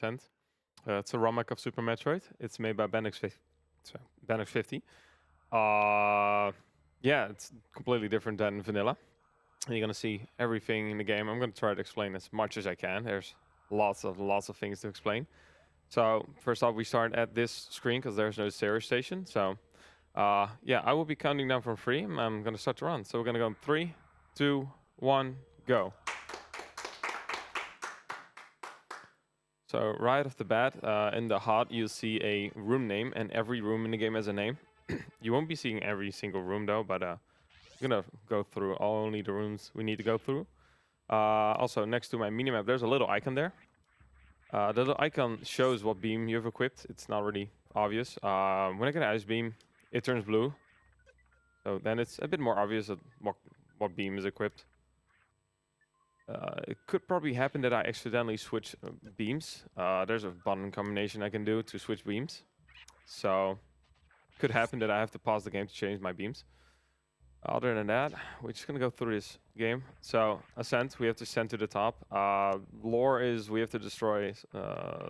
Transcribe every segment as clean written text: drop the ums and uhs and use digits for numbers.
Ascent. It's a remake of Super Metroid. It's made by Benelux 50. Yeah, it's completely different than vanilla. And you're gonna see everything in the game. I'm gonna try to explain as much as I can. There's lots of things to explain. So first off, we start at this screen because there's no stereo station. So yeah, I will be counting down from 3. I'm gonna start to run. So we're gonna go in 3, 2, 1, go. So right off the bat, in the HUD, you'll see a room name, and every room in the game has a name. You won't be seeing every single room though, but I'm gonna go through only the rooms we need to go through. Also, next to my minimap, there's a little icon there. The little icon shows what beam you've equipped. It's not really obvious. When I get an ice beam, it turns blue. So then it's a bit more obvious that what beam is equipped. It could probably happen that I accidentally switch beams. There's a button combination I can do to switch beams. So could happen that I have to pause the game to change my beams. Other than that, we're just gonna go through this game. So Ascent, we have to ascend to the top. Lore is we have to destroy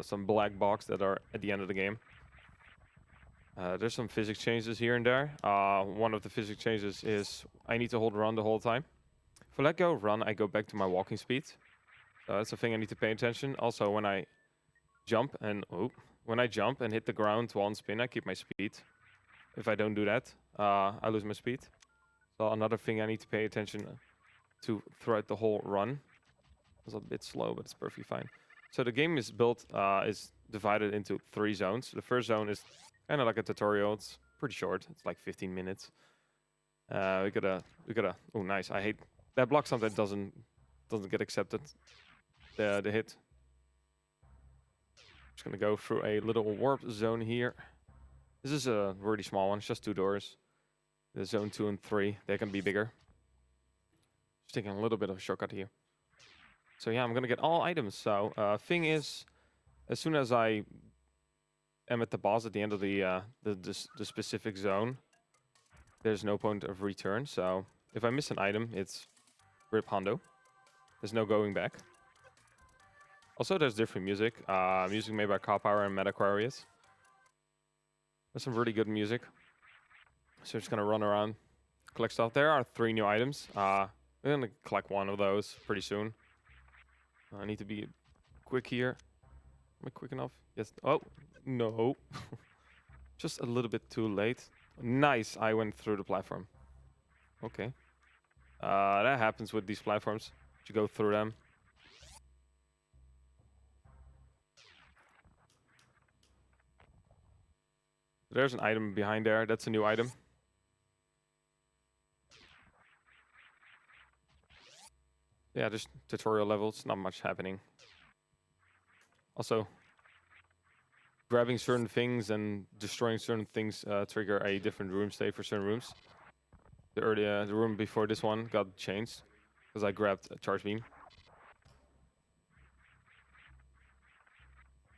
some black box that are at the end of the game. There's some physics changes here and there. One of the physics changes is I need to hold run the whole time. If I let go of run, I go back to my walking speed. So that's the thing I need to pay attention. Also, when I jump and hit the ground while on spin, I keep my speed. If I don't do that, I lose my speed. So another thing I need to pay attention to throughout the whole run. It's a bit slow, but it's perfectly fine. So the game is is divided into 3 zones. The first zone is kind of like a tutorial. It's pretty short. It's like 15 minutes. We gotta. Oh, nice. I hate that block. Sometimes doesn't get accepted. The hit. Just gonna go through a little warp zone here. This is a really small one. It's just 2 doors. The zone 2 and 3, they can be bigger. Just taking a little bit of a shortcut here. So yeah, I'm gonna get all items. So thing is, as soon as I am at the boss at the end of the specific zone, there's no point of return. So if I miss an item, it's rip Hondo. There's no going back. Also, there's different music. Music made by Cowpower and Metaquarius. There's some really good music. So just gonna run around, collect stuff. There are 3 new items. We're gonna collect 1 of those pretty soon. I need to be quick here. Am I quick enough? Yes. Oh, no. Just a little bit too late. Nice, I went through the platform. Okay. That happens with these platforms. You go through them. There's an item behind there. That's a new item. Yeah, just tutorial levels. Not much happening. Also, grabbing certain things and destroying certain things trigger a different room state for certain rooms. The room before this one got changed because I grabbed a charge beam.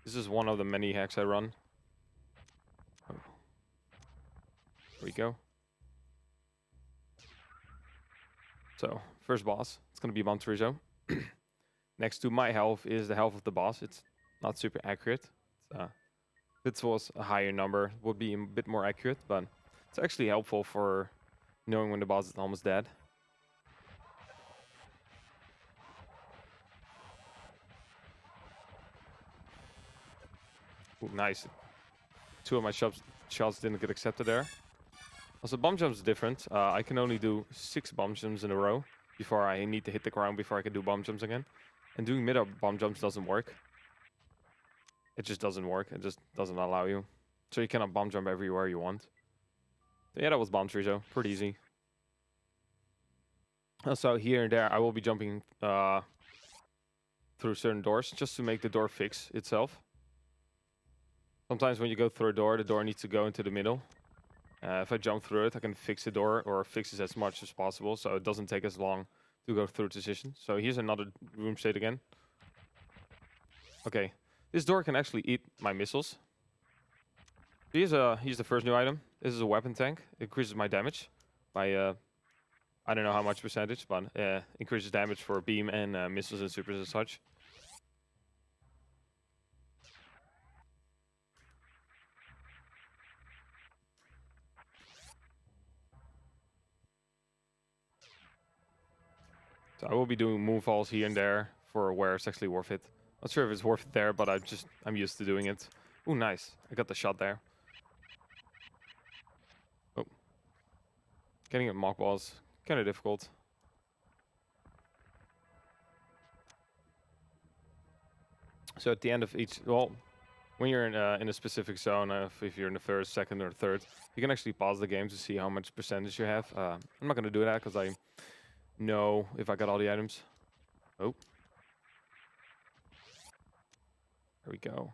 This is one of the many hacks I run. Oh. There we go. So, first boss. It's going to be Montrizo. Next to my health is the health of the boss. It's not super accurate. If this was a higher number, would be a bit more accurate, but it's actually helpful for knowing when the boss is almost dead. Ooh, nice. 2 of my shots didn't get accepted there. Also, bomb jumps is different. I can only do 6 bomb jumps in a row before I need to hit the ground before I can do bomb jumps again. And doing mid-up bomb jumps doesn't work. It just doesn't work. It just doesn't allow you. So you cannot bomb jump everywhere you want. So yeah, that was bomb Trizo. Pretty easy. Also, here and there, I will be jumping through certain doors just to make the door fix itself. Sometimes when you go through a door, the door needs to go into the middle. If I jump through it, I can fix the door or fix it as much as possible, so it doesn't take as long to go through decision. So here's another room state again. Okay, this door can actually eat my missiles. Here's the first new item. This is a weapon tank. It increases my damage by I don't know how much percentage, but increases damage for beam and missiles and supers and such. So I will be doing moonfalls here and there for where it's actually worth it. Not sure if it's worth it there, but I'm used to doing it. Ooh, nice. I got the shot there. Oh. Getting at mock balls, kind of difficult. So at the end of each, well, when you're in a specific zone, if you're in the first, second, or third, you can actually pause the game to see how much percentage you have. I'm not going to do that because I know if I got all the items. Oh. There we go.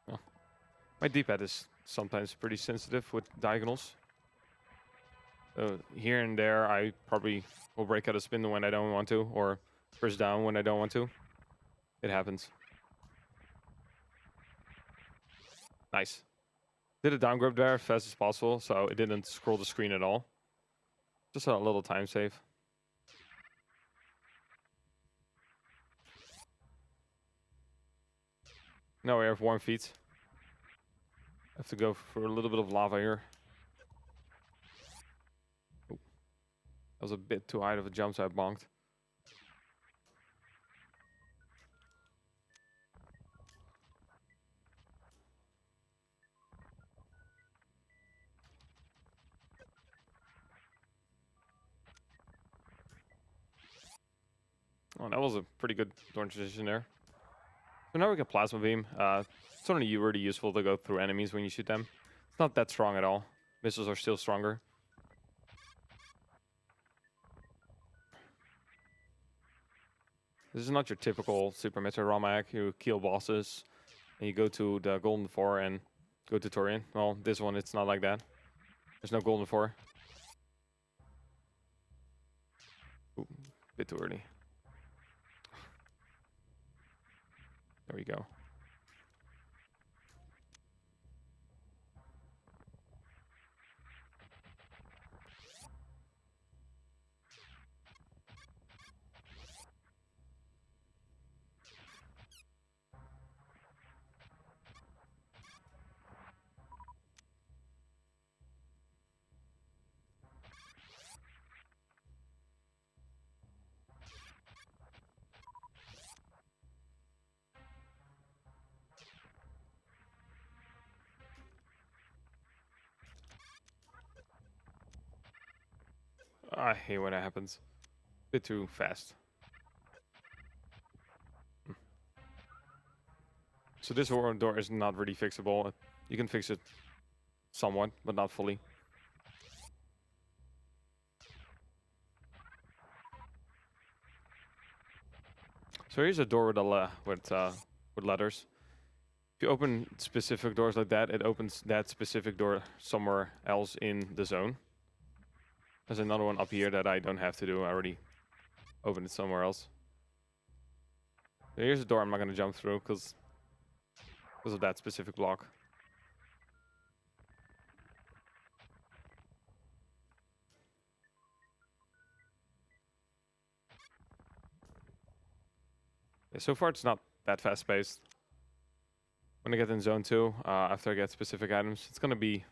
Oh. My D-pad is sometimes pretty sensitive with diagonals. Here and there, I probably will break out a spin when I don't want to, or press down when I don't want to. It happens. Nice. Did a down grab there as fast as possible, so it didn't scroll the screen at all. Just a little time save. Now we have warm feet. I have to go for a little bit of lava here. Ooh. That was a bit too high of a jump, so I bonked. Oh, that was a pretty good door transition there. So now we get Plasma Beam. It's only really useful to go through enemies when you shoot them. It's not that strong at all. Missiles are still stronger. This is not your typical Super Metroid ROM hack. You kill bosses, and you go to the Golden 4 and go to Torian. Well, this one, it's not like that. There's no Golden 4. Ooh, bit too early. There we go. I hate when that happens. Bit too fast. So this door is not really fixable. You can fix it somewhat, but not fully. So here's a door with letters. If you open specific doors like that, it opens that specific door somewhere else in the zone. There's another one up here that I don't have to do. I already opened it somewhere else. So here's a door I'm not going to jump through because of that specific block. Yeah, so far it's not that fast-paced. When I get in zone 2, after I get specific items, it's going to be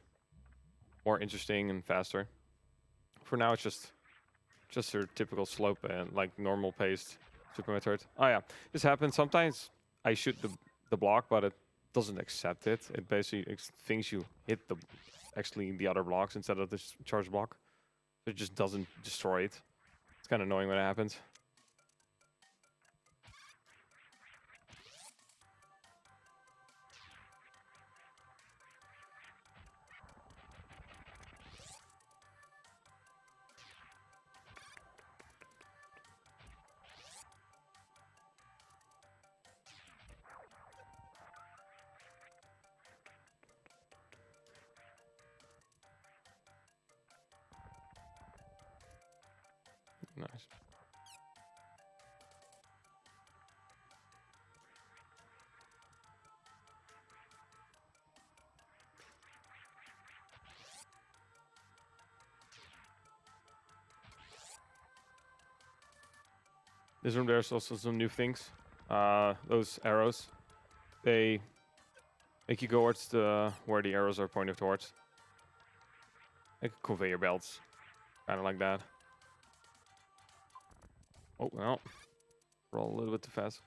more interesting and faster. For now, it's just your typical slope and like normal paced Super Metroid. Oh yeah, this happens sometimes. I shoot the block, but it doesn't accept it. It basically thinks you hit the other blocks instead of this charge block. It just doesn't destroy it. It's kind of annoying when it happens. Nice. This room, there's also some new things. Those arrows, they make you go towards where the arrows are pointed towards. Like conveyor belts, kind of like that. Oh well, roll a little bit too fast.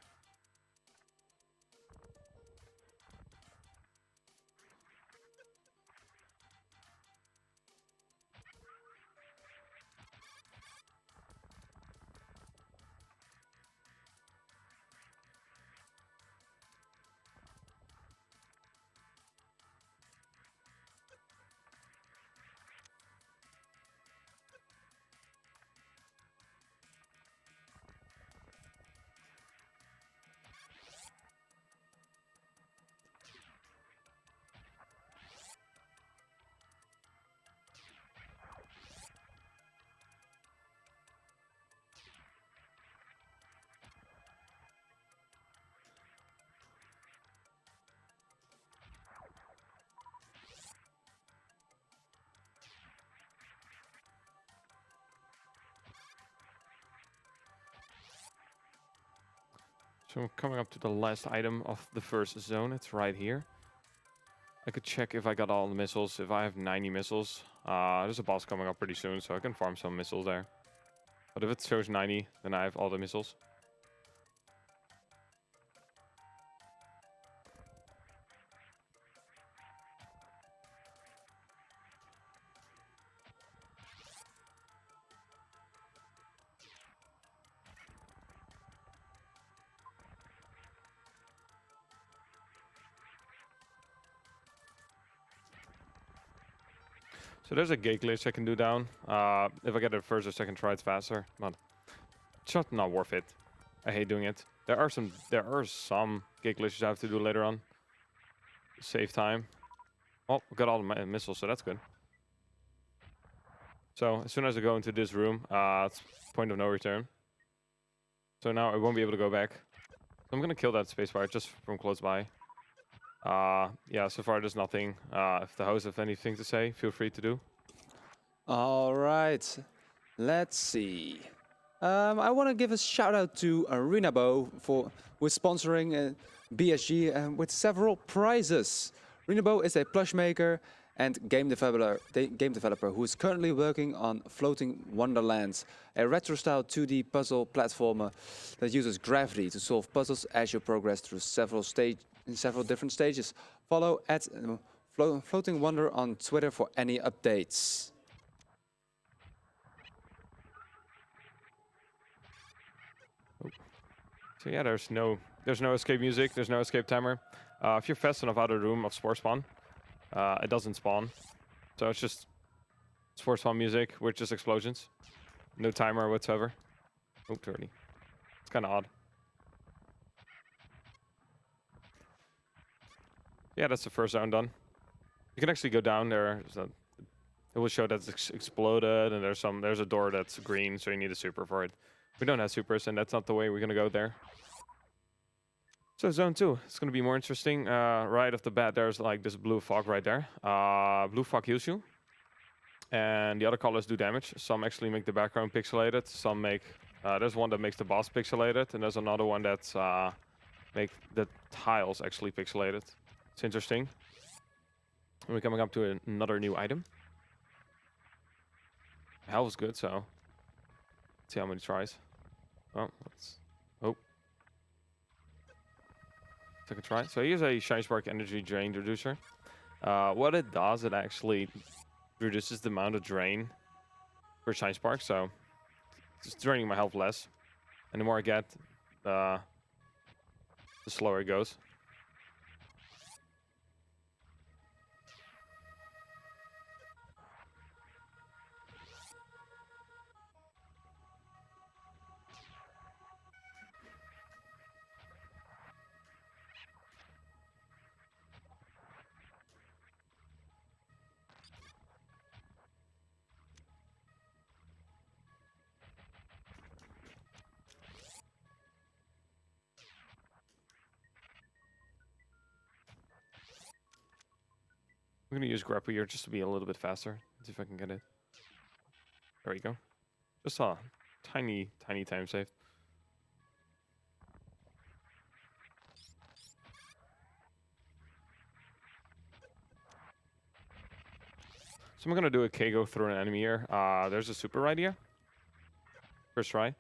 So I'm coming up to the last item of the first zone. It's right here. I could check if I got all the missiles. If I have 90 missiles, there's a boss coming up pretty soon, so I can farm some missiles there. But if it shows 90, then I have all the missiles. So there's a gate glitch I can do down. If I get it first or second try, it's faster. But it's just not worth it. I hate doing it. There are some gate glitches I have to do later on. Save time. Oh, got all the missiles, so that's good. So as soon as I go into this room, it's point of no return. So now I won't be able to go back. So I'm gonna kill that spacebar just from close by. Yeah, so far there's nothing. If the hosts have anything to say, feel free to do. All right, let's see. I want to give a shout out to Renabo with sponsoring BSG with several prizes. Renabo is a plush maker and game developer who is currently working on Floating Wonderlands, a retro-style 2D puzzle platformer that uses gravity to solve puzzles as you progress through several different stages. Follow at Floating Wonder on Twitter for any updates. So yeah, there's no escape music, there's no escape timer. If you're fast enough out of the room of spore spawn, it doesn't spawn. So it's just spore spawn music with just explosions. No timer whatsoever. Oh, too early. It's kind of odd. Yeah, that's the first zone done. You can actually go down there. It will show that it's exploded, and there's a door that's green, so you need a super for it. We don't have supers, and that's not the way we're gonna go there. So zone 2, it's gonna be more interesting. Right off the bat, there's like this blue fog right there. Blue fog heals you, and the other colors do damage. Some actually make the background pixelated. Some make there's one that makes the boss pixelated, and there's another one that's make the tiles actually pixelated. It's interesting. And we're coming up to another new item. Health is good, so let's see how many tries. Oh, second try. So here's a Shine Spark Energy Drain Reducer. What it does, it actually reduces the amount of drain for Shine Spark, so it's draining my health less. And the more I get, the slower it goes. I'm gonna use grapple here just to be a little bit faster. Let's see if I can get it. There we go. Just a tiny time save. So I'm gonna do a K-go through an enemy here. There's a super right here. First try.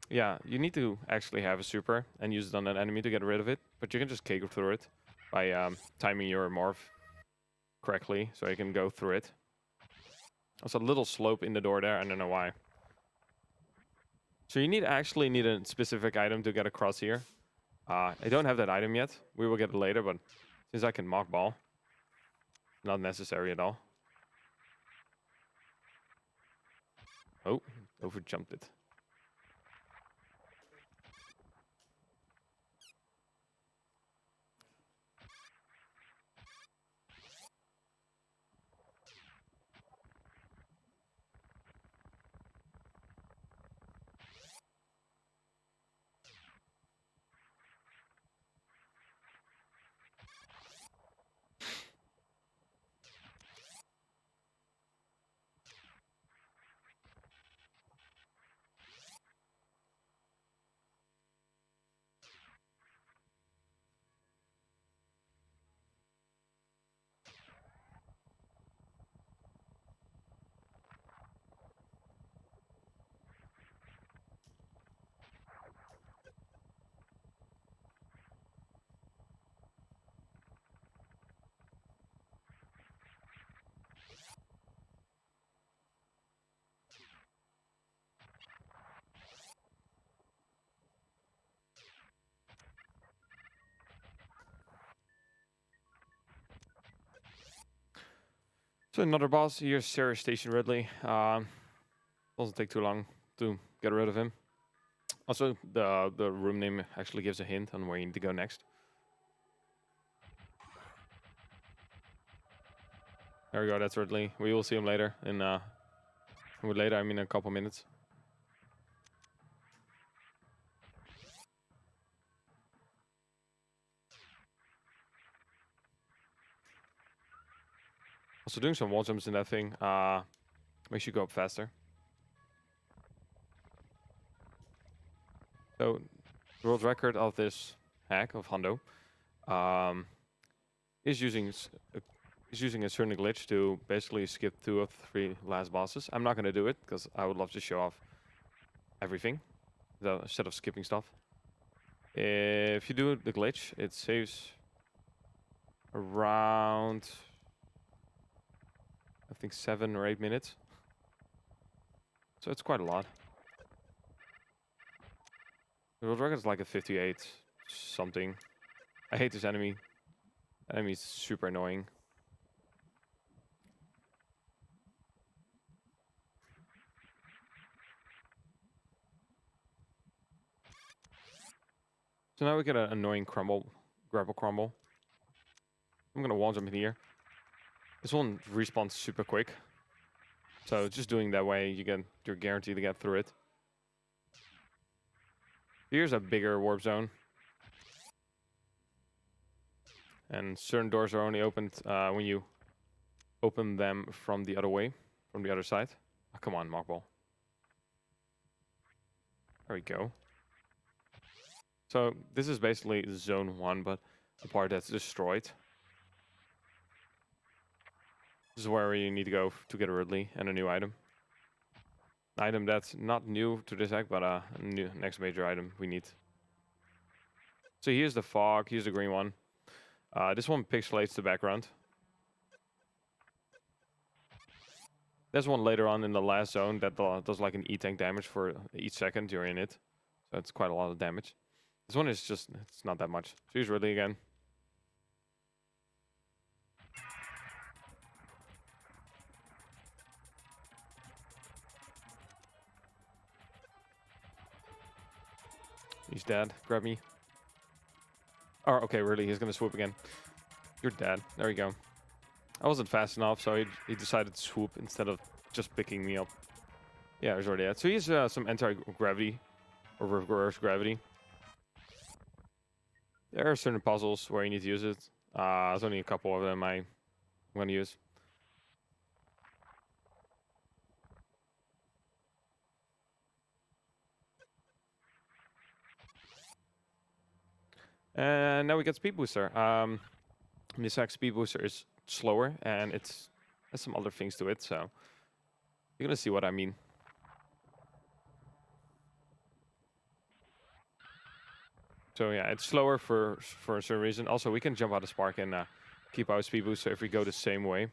Yeah, you need to actually have a super and use it on an enemy to get rid of it. But you can just K-go through it by timing your morph correctly, so you can go through it. There's a little slope in the door there. I don't know why. So you actually need a specific item to get across here. I don't have that item yet. We will get it later, but since I can mock ball, not necessary at all. Oh, overjumped it. So another boss, here's Sarah Station Ridley. Doesn't take too long to get rid of him. Also, the room name actually gives a hint on where you need to go next. There we go, that's Ridley. We will see him later with later I mean a couple minutes. Also doing some wall jumps in that thing makes you go up faster. So the world record of this hack of Hondo is using a certain glitch to basically skip 2 of 3 last bosses. I'm not gonna do it because I would love to show off everything instead of skipping stuff. If you do the glitch, it saves around, I think, 7 or 8 minutes. So it's quite a lot. The world record is like a 58 something. I hate this enemy. Enemy's super annoying. So now we get an annoying grapple crumble. I'm gonna wall jump in here. This one respawns super quick. So just doing that way, you're guaranteed to get through it. Here's a bigger warp zone. And certain doors are only opened when you open them from the other way, from the other side. Oh, come on, mockball. There we go. So this is basically zone 1, but the part that's destroyed. This is where you need to go to get a Ridley and a new item. An item that's not new to this hack, but a new next major item we need. So here's the fog, here's the green one. This one pixelates the background. There's one later on in the last zone that does like an E-tank damage for each second you're in it. So it's quite a lot of damage. This one is just, it's not that much. So here's Ridley again. He's dead. Grab me. Oh, okay, really, he's gonna swoop again. You're dead. There we go. I wasn't fast enough, so he decided to swoop instead of just picking me up. Yeah, he's already dead. So he's some anti-gravity or reverse gravity. There are certain puzzles where you need to use it. There's only a couple of them I I'm gonna use. And now we got Speed Booster. This Speed Booster is slower, and it's has some other things to it, so you're gonna see what I mean. So yeah, it's slower for a certain reason. Also, we can jump out of Spark and keep our Speed Booster if we go the same way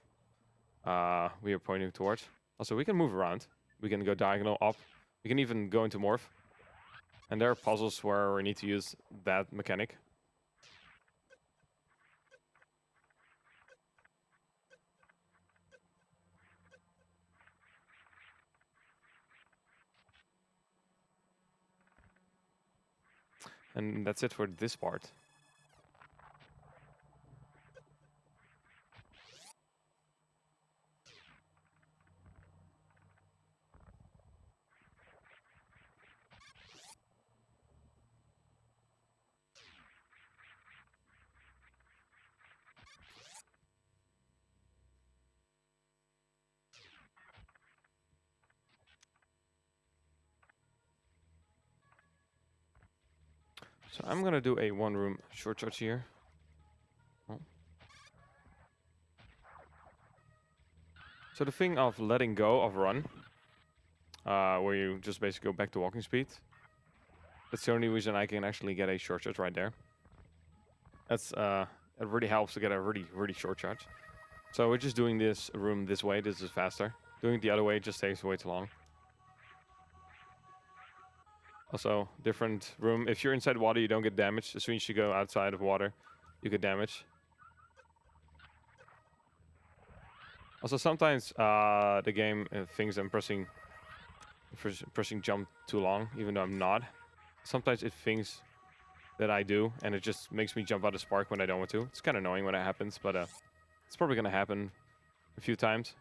we are pointing towards. Also, we can move around. We can go diagonal up. We can even go into Morph. And there are puzzles where we need to use that mechanic. And that's it for this part. So I'm gonna do a one-room short charge here. Oh. So the thing of letting go of run, where you just basically go back to walking speed, that's the only reason I can actually get a short charge right there. That's it really helps to get a really short charge. So we're just doing this room this way. This is faster. Doing it the other way just takes way too long. Also, different room. If you're inside water, you don't get damaged. As soon as you go outside of water, you get damage. Also, sometimes the game thinks I'm pressing jump too long, even though I'm not. Sometimes it thinks that I do, and it just makes me jump out of Spark when I don't want to. It's kind of annoying when it happens, but it's probably going to happen a few times.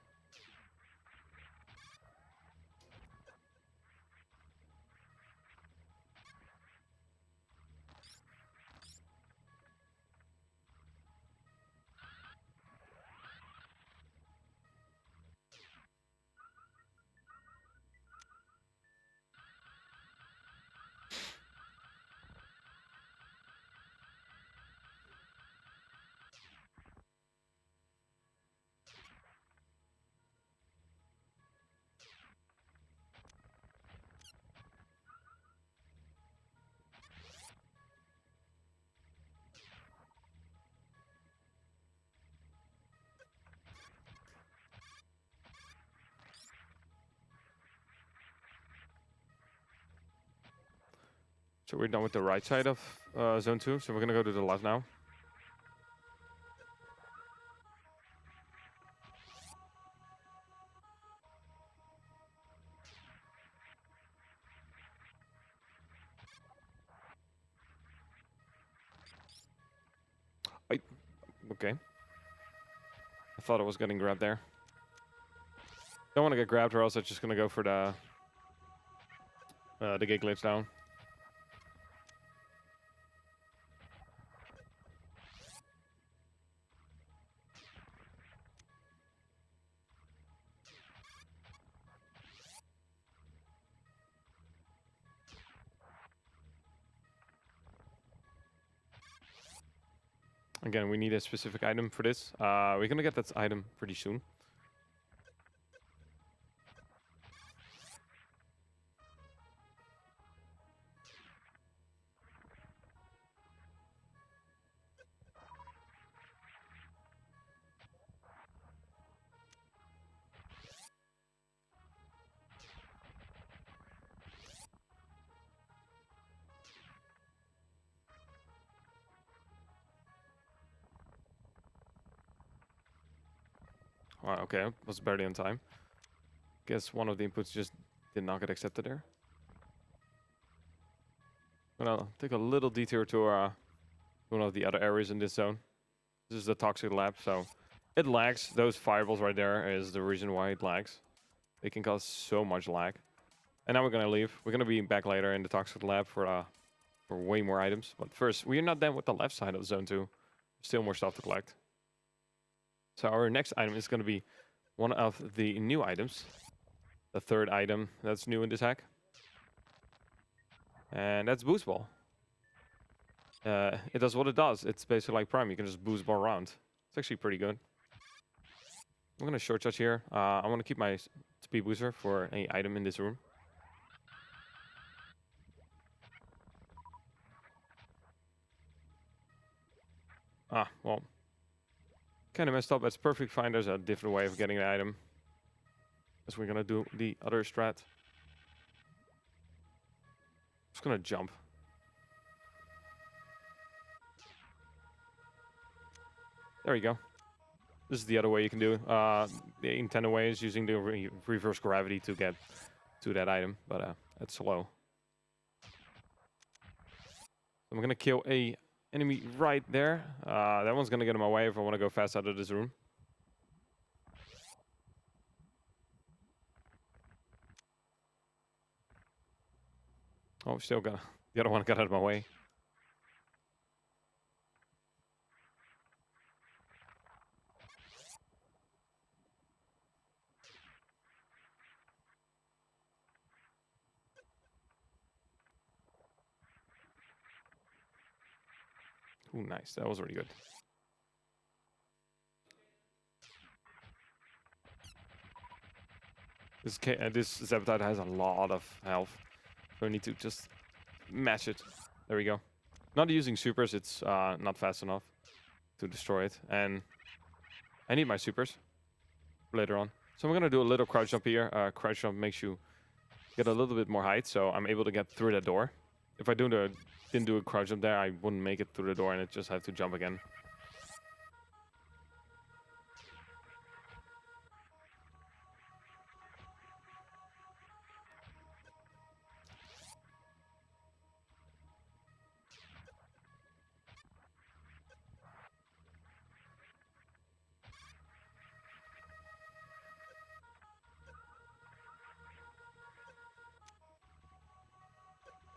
So we're done with the right side of zone 2, so we're going to go to the left now. Okay. I thought I was getting grabbed there. Don't want to get grabbed, or else I'm just going to go for the gate glitch down. Again, we need a specific item for this. We're going to get that item pretty soon. Wow, okay, was barely on time. Guess one of the inputs just did not get accepted there. I'm gonna take a little detour to one of the other areas in this zone. This is the toxic lab, so it lags. Those fireballs right there is the reason why it lags. They can cause so much lag. And now we're gonna leave. We're gonna be back later in the toxic lab for way more items. But first, we are not done with the left side of zone 2. Still more stuff to collect. So our next item is going to be one of the new items. The third item that's new in this hack. And that's Boost Ball. It does what it does. It's basically like Prime. You can just boost ball around. It's actually pretty good. I'm going to short charge here. I want to keep my speed booster for any item in this room. Well. Kind of messed up. That's perfectly fine. There's a different way of getting the item. As we're going to do the other strat. Just going to jump. There you go. This is the other way you can do. The intended way is using the reverse gravity to get to that item, but it's slow. I'm gonna kill a enemy right there. That one's gonna get in my way if I want to go fast out of this room. Oh, still got the other one got out of my way. Ooh, nice. That was really good. This Zeptide has a lot of health. So we need to just match it. There we go. Not using supers, it's not fast enough to destroy it. And I need my supers later on. So I'm going to do a little crouch jump here. Crouch jump makes you get a little bit more height, so I'm able to get through that door. If I didn't do a crouch jump there, I wouldn't make it through the door and it just have to jump again.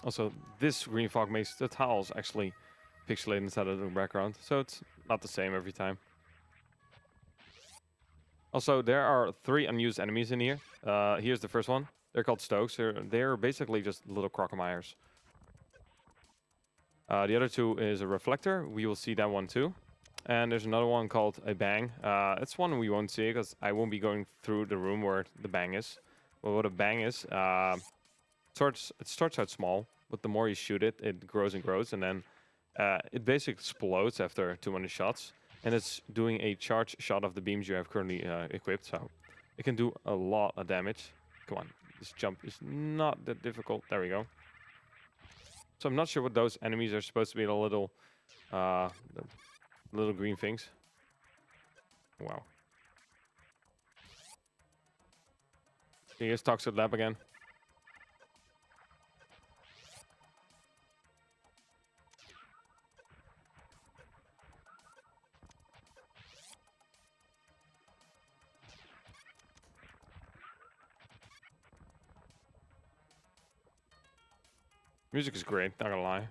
Also, this green fog makes the tiles actually pixelate instead of the background, so it's not the same every time. Also, there are 3 unused enemies in here. Here's the first one. They're called Stokes. They're basically just little crocomires. The other 2 is a reflector. We will see that one too. And there's another one called a bang. It's one we won't see because I won't be going through the room where the bang is. But what a bang is, it starts out small, but the more you shoot it, it grows and grows, and then it basically explodes after 200 shots. And it's doing a charge shot of the beams you have currently equipped, so it can do a lot of damage. Come on, this jump is not that difficult. There we go. So I'm not sure what those enemies are supposed to be. The little green things. Wow. Here's Toxic Lab again. Music is great, not gonna lie.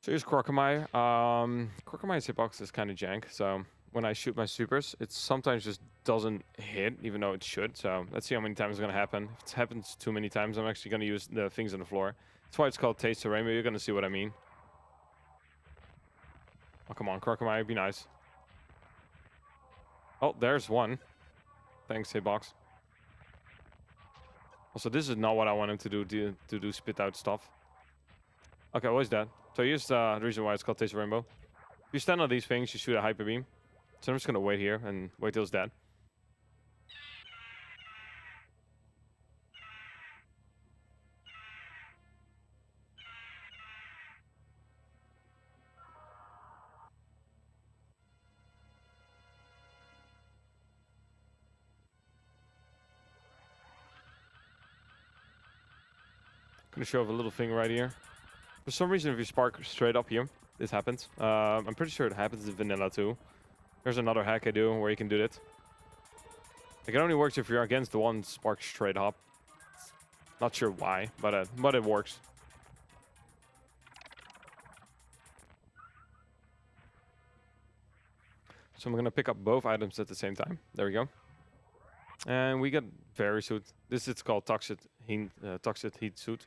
So here's Crocomire. Crocomire's hitbox is kind of jank, so when I shoot my supers, it sometimes just doesn't hit, even though it should. So let's see how many times it's gonna happen. If it happens too many times, I'm actually gonna use the things on the floor. That's why it's called Taste the Rainbow. You're gonna see what I mean. Oh, come on, Crocomire, be nice. Oh, there's one. Thanks, hitbox. Also, this is not what I want him to do spit out stuff. Okay, what is that? So here's the reason why it's called Taste of Rainbow. If you stand on these things, you shoot a hyper beam. So I'm just gonna wait here and wait till it's dead. Gonna show off a little thing right here. For some reason, if you spark straight up here, this happens. I'm pretty sure it happens in vanilla too. There's another hack I do where you can do it. It only works if you're against the one spark straight up. Not sure why, but it works. So I'm going to pick up both items at the same time. There we go. And we get very suit. This is called toxic heat suit.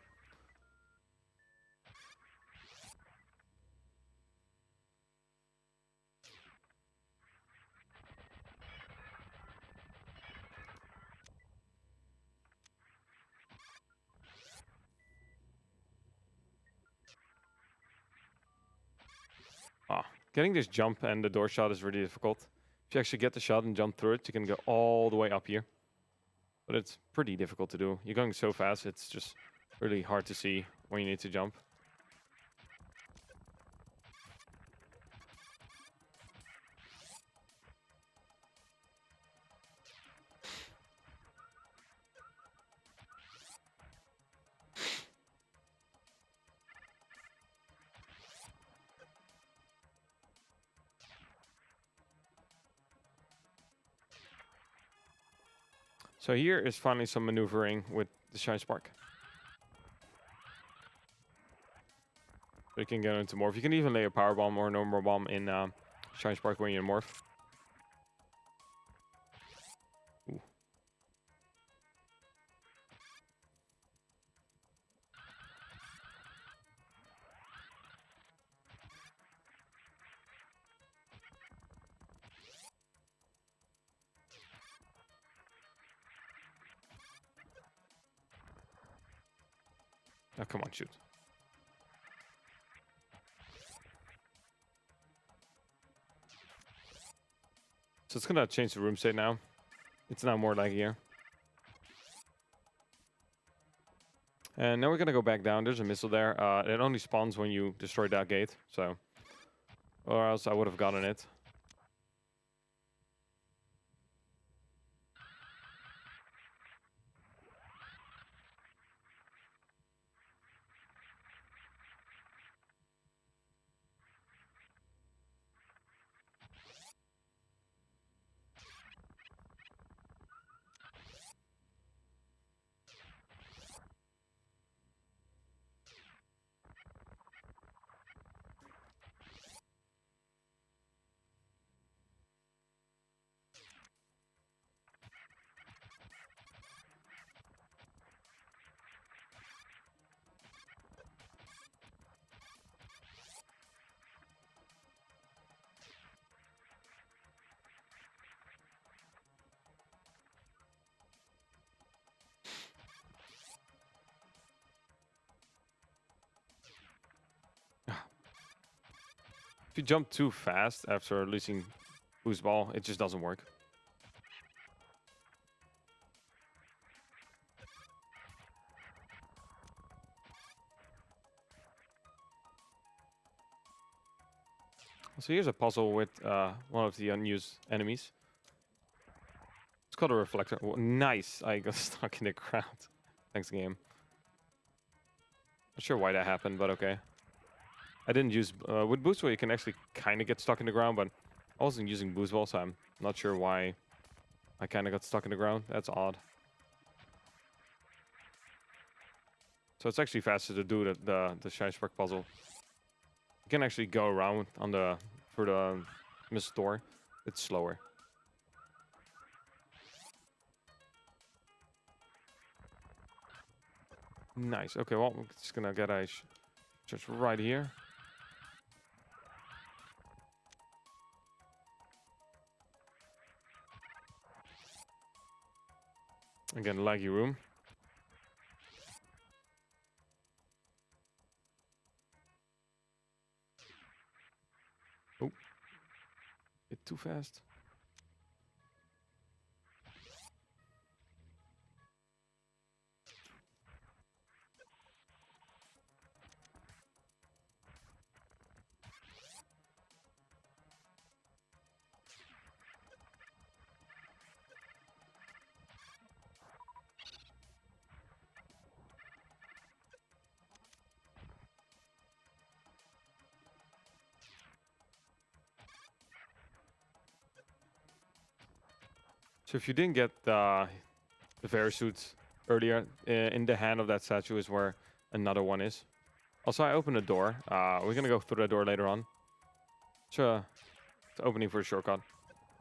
Getting this jump and the door shot is really difficult. If you actually get the shot and jump through it, you can go all the way up here. But it's pretty difficult to do. You're going so fast, it's just really hard to see when you need to jump. So here is finally some maneuvering with the Shine Spark. So you can get into morph. You can even lay a power bomb or a normal bomb in Shine Spark when you morph. Ooh. Oh, come on, shoot. So it's gonna change the room state now. It's now more like here. And now we're gonna go back down. There's a missile there. It only spawns when you destroy that gate. So, or else I would have gotten it. If you jump too fast after releasing boost ball, it just doesn't work. So here's a puzzle with one of the unused enemies. It's called a reflector. Oh, nice! I got stuck in the ground. Thanks, game. Not sure why that happened, but okay. I didn't use... with boost ball, you can actually kind of get stuck in the ground, but I wasn't using boost ball, so I'm not sure why I kind of got stuck in the ground. That's odd. So it's actually faster to do the Shine Spark puzzle. You can actually go around on through the missile door. It's slower. Nice. Okay, well, we're just gonna get a just right here. Again, laggy room. Oh, bit too fast. So if you didn't get the Verisuit earlier, in the hand of that statue is where another one is. Also, I opened a door. We're gonna go through that door later on. To left, opening for a shortcut.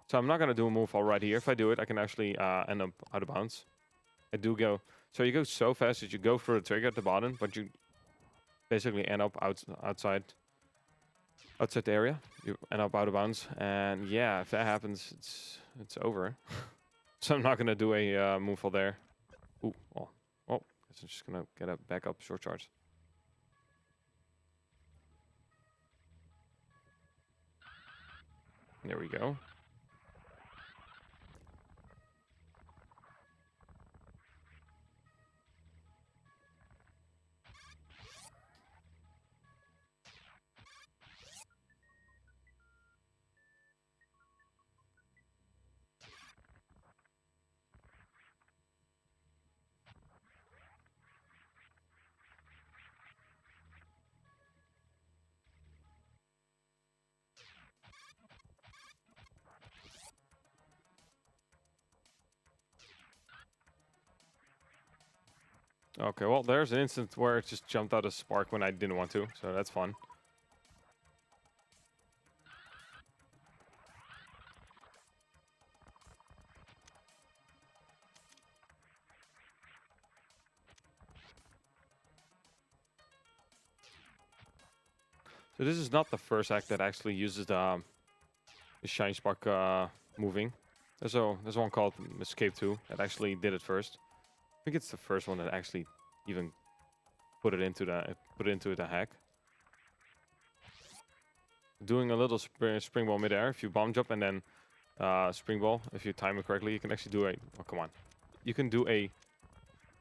So I'm not going to do a move all right here. If I do it, I can actually end up out of bounds. I do go. So you go so fast that you go through the trigger at the bottom, but you basically end up outside the area. You end up out of bounds. And yeah, if that happens, it's over. So I'm not going to do a move all there. Ooh, oh, guess I'm just going to get a backup short charge. There we go. Okay, well, there's an instance where it just jumped out a spark when I didn't want to, so that's fun. So this is not the first act that actually uses the Shine Spark moving. There's one called Escape 2 that actually did it first. I think it's the first one that actually even put it into the hack. Doing a little spring ball midair. If you bomb jump and then spring ball, if you time it correctly, you can actually do a. Oh, come on! You can do a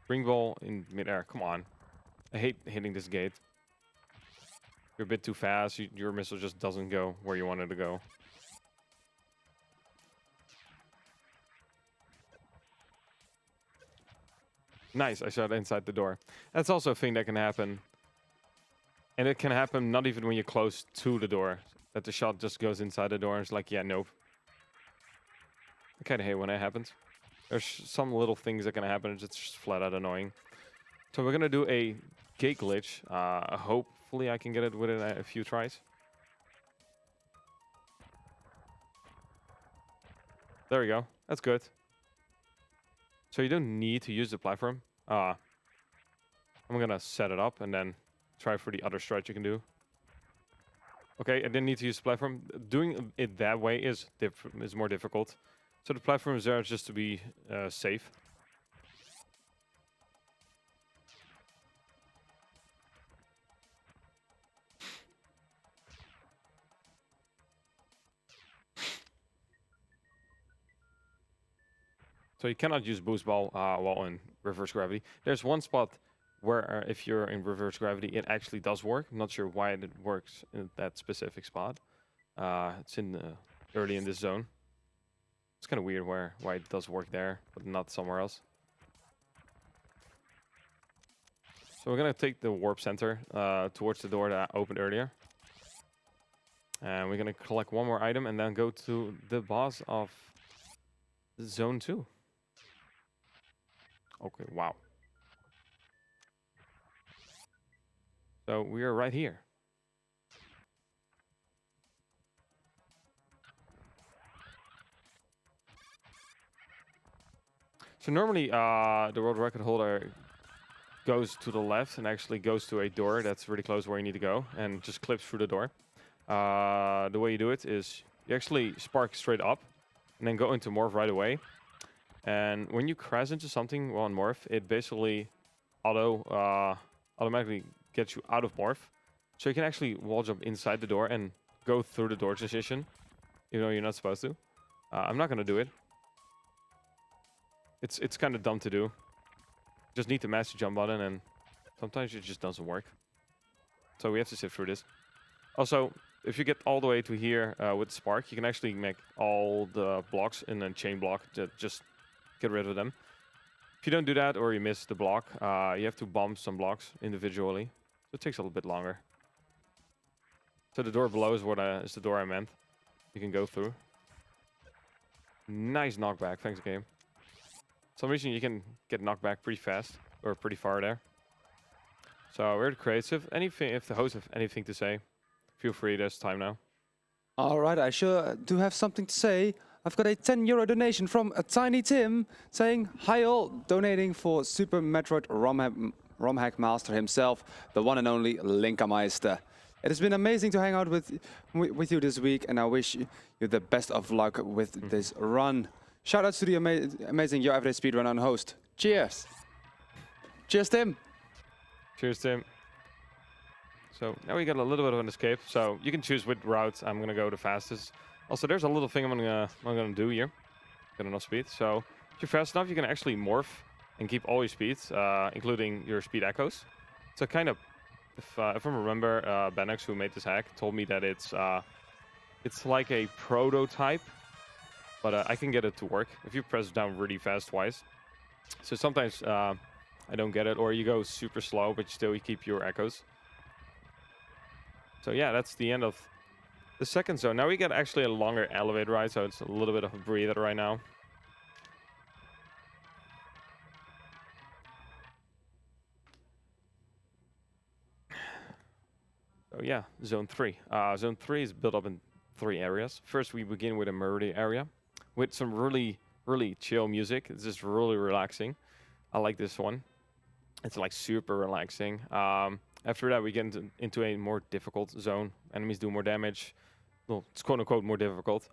spring ball in midair. Come on! I hate hitting this gate. You're a bit too fast. Your missile just doesn't go where you want it to go. Nice, I shot inside the door. That's also a thing that can happen. And it can happen not even when you're close to the door. That the shot just goes inside the door and it's like, yeah, nope. I kind of hate when that happens. There's some little things that can happen. It's just flat out annoying. So we're going to do a gate glitch. Hopefully I can get it within a few tries. There we go. That's good. So you don't need to use the platform. I'm going to set it up and then try for the other strike you can do. Okay, I didn't need to use the platform. Doing it that way is more difficult. So the platform is there just to be safe. So you cannot use boost ball while in reverse gravity. There's one spot where if you're in reverse gravity, it actually does work. I'm not sure why it works in that specific spot. It's in early in this zone. It's kind of weird why it does work there, but not somewhere else. So we're gonna take the warp center towards the door that I opened earlier. And we're gonna collect one more item and then go to the boss of zone 2. Okay, wow. So we are right here. So normally the world record holder goes to the left and actually goes to a door that's really close where you need to go and just clips through the door. The way you do it is you actually spark straight up and then go into morph right away. And when you crash into something while in morph, it basically automatically gets you out of morph. So you can actually wall jump inside the door and go through the door transition, even though you're not supposed to. I'm not going to do it. It's kind of dumb to do. Just need to mash the jump button, and sometimes it just doesn't work. So we have to sit through this. Also, if you get all the way to here with Spark, you can actually make all the blocks in a chain block to just get rid of them. If you don't do that or you miss the block, you have to bomb some blocks individually. So it takes a little bit longer. So the door below is the door I meant. You can go through. Nice knockback. Thanks, game. For some reason you can get knocked back pretty fast or pretty far there. So we're creative. Anything, if the hosts have anything to say, feel free. There's time now. All right, I sure do have something to say. I've got a €10 donation from a Tiny Tim saying, "Hi all, donating for Super Metroid ROM hack master himself, the one and only LinkaMeister. It has been amazing to hang out with you this week, and I wish you the best of luck with this run. Shout outs to the amazing Your Everyday Speedrunner and host. Cheers." Cheers, Tim. Cheers, Tim. So now we got a little bit of an escape. So you can choose which route I'm gonna go the fastest. Also, there's a little thing I'm gonna do here. Got enough speed. So if you're fast enough, you can actually morph and keep all your speeds, including your speed echoes. So kind of, if I remember, Benelux, who made this hack, told me that it's like a prototype, but I can get it to work if you press down really fast twice. So sometimes I don't get it, or you go super slow, but still you keep your echoes. So yeah, that's the end of the second zone. Now we get actually a longer elevator ride, so it's a little bit of a breather right now. So yeah, zone 3. Zone 3 is built up in 3 areas. First, we begin with a Metroid area with some really, really chill music. It's just really relaxing. I like this one. It's like super relaxing. After that, we get into a more difficult zone. Enemies do more damage. Well, it's quote unquote more difficult.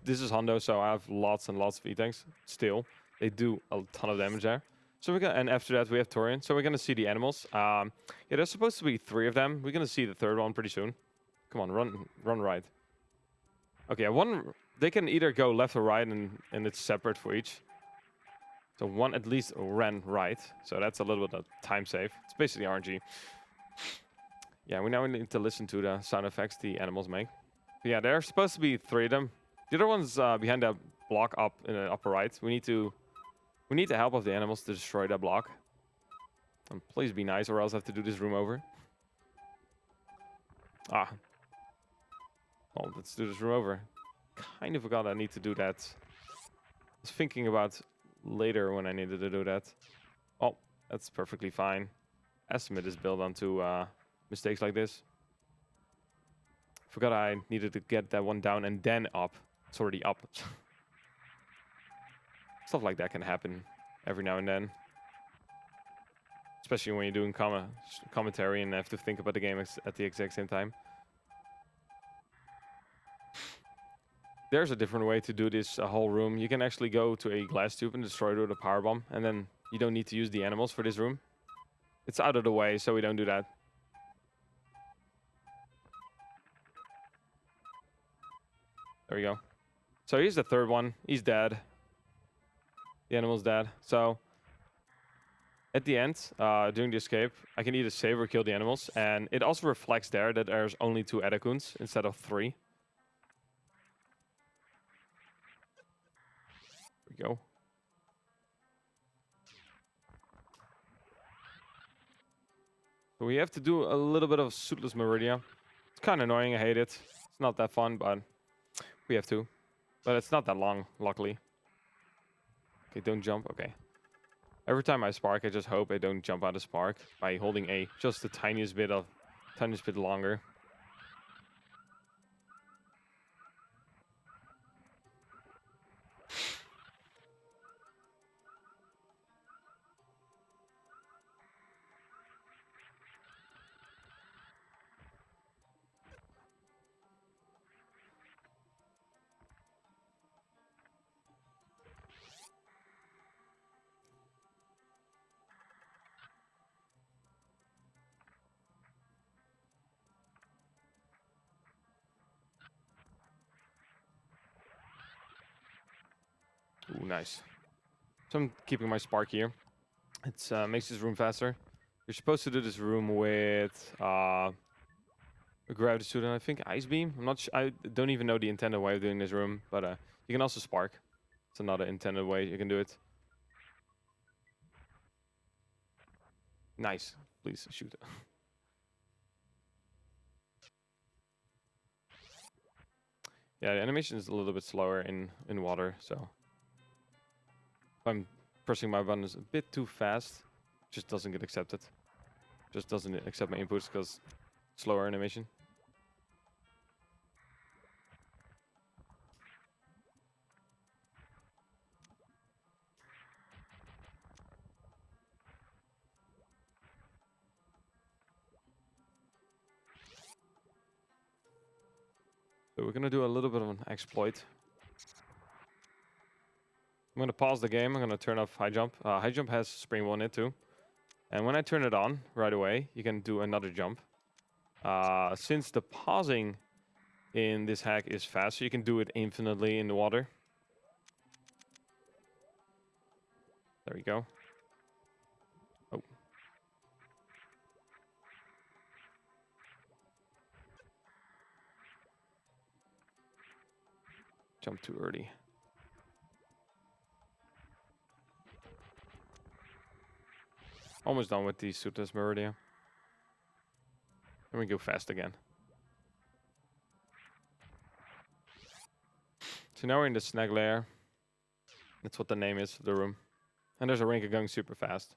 This is Hondo, so I have lots and lots of E-tanks. Still, they do a ton of damage there. So and after that we have Torian. So we're gonna see the animals. Yeah, there's supposed to be 3 of them. We're gonna see the third one pretty soon. Come on, run right. Okay, they can either go left or right, and it's separate for each. So one at least ran right. So that's a little bit of time save. It's basically RNG. Yeah, we now need to listen to the sound effects the animals make. But yeah, there are supposed to be 3 of them. The other one's behind that block up in the upper right. We need the help of the animals to destroy that block. And please be nice, or else I have to do this room over. Well, let's do this room over. Kind of forgot I need to do that. I was thinking about later when I needed to do that. Oh, that's perfectly fine. Estimate is built onto mistakes like this. Forgot I needed to get that one down and then up. It's already up. Stuff like that can happen every now and then. Especially when you're doing commentary and have to think about the game at the exact same time. There's a different way to do this whole room. You can actually go to a glass tube and destroy it with a power bomb, and then you don't need to use the animals for this room. It's out of the way, so we don't do that. There we go. So here's the third one. He's dead. The animal's dead. So at the end, during the escape, I can either save or kill the animals, and it also reflects there that there's only 2 Edakuns instead of 3. There we go. So we have to do a little bit of suitless Meridia. It's kind of annoying. I hate it. It's not that fun, but we have to. But it's not that long, luckily. Okay, don't jump. Okay. Every time I spark, I just hope I don't jump out of spark by holding A just the tiniest bit longer. Ooh, nice. So I'm keeping my spark here. It makes this room faster. You're supposed to do this room with a gravity suit and I think ice beam. I don't even know the intended way of doing this room, but you can also spark. It's another intended way you can do it. Nice. Please shoot. Yeah, the animation is a little bit slower in water, so if I'm pressing my buttons a bit too fast, it just doesn't get accepted. Just doesn't accept my inputs because slower animation. So we're gonna do a little bit of an exploit. I'm gonna pause the game. I'm gonna turn off high jump. High jump has spring 1 in it too. And when I turn it on right away, you can do another jump. Since the pausing in this hack is fast, so you can do it infinitely in the water. There we go. Oh. Jump too early. Almost done with the Sutas Meridian. And we go fast again. So now we're in the snag layer. That's what the name is, the room. And there's a Rinka going super fast.